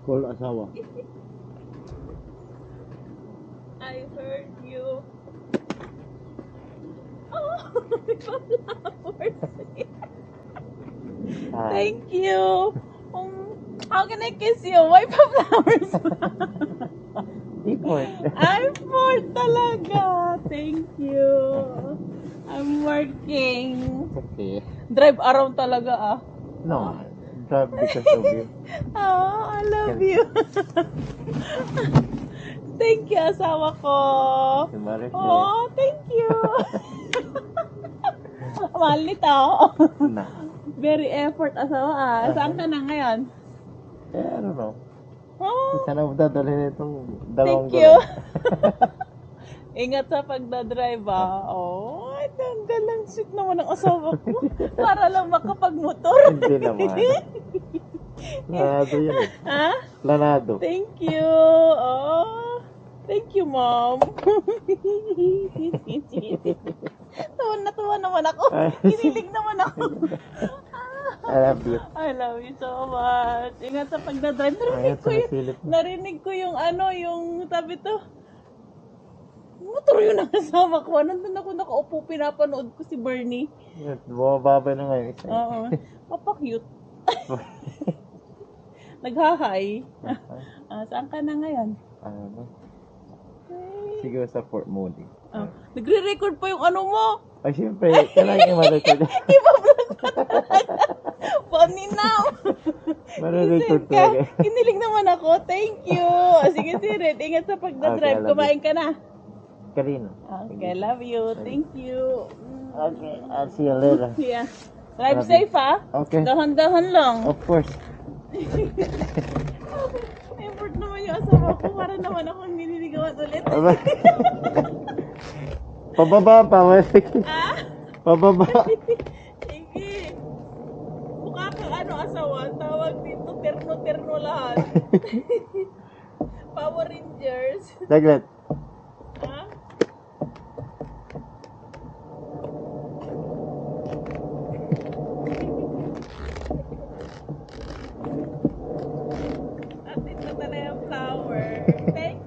Call asawa. I heard you. Oh, may flowers. Thank you. How can I kiss you? Why pa flowers? Effort. I'm bored talaga. Thank you. I'm working. Okay. Drive around talaga ah. No. Drive because of you. Oh, I love you. Thank you, asawa ko. Si Maris Oh, thank you. Mahal nito. na. Very effort, asawa ah. Saan ka na ngayon? Eh, I don't know. Oh, Sana mo dadalhin itong dalawang thank you. gulong. Ingat sa pagdadrive ah. Oh, ang galang sweet naman ang asawa ko. Para lang makapagmotor. Hindi naman. Planado yun eh. Ha? Planado. Thank you. Oh, thank you, mom. Tuwa naman ako. Kinilig naman ako. I love you. I love you so much. Ingat sa pagdadrive. Ingat sa silip. Narinig ko yung ano, yung sabi to. Motor yun ang kasama ko. Nandun ako nakaupo, pinapanood ko si Bernie. Bumababa na ngayon isa. Oo. Papa-cute. Naghahay. Saan ka na ngayon? Ano? Siguro sa Fort Moody. Oh, nagre-record pa yung ano mo. Ay, siyempre, kailangan yung ma-record. Ipa-vlog pa talaga. Funny now. Ma-record Listen ka. talaga. Kinilig naman ako. Thank you. Sige, Sirit. Ingat sa pagdadrive. Okay, I love Kumain ka na. Karina. Okay, love you. Thank you. Okay, I'll see you later. Yeah. Drive Love safe, ha? Okay. Dahan-dahan lang. Of course. Effort naman yung asawa ko. Para naman akong nililigawan ulit. Pababa pa, Ah? Pababa. Sige. Mukha kang ano asawa. Tawag dito, terno-terno lahat. Power Rangers. Saglit. Ha? Atin na talaga yung flower. Thank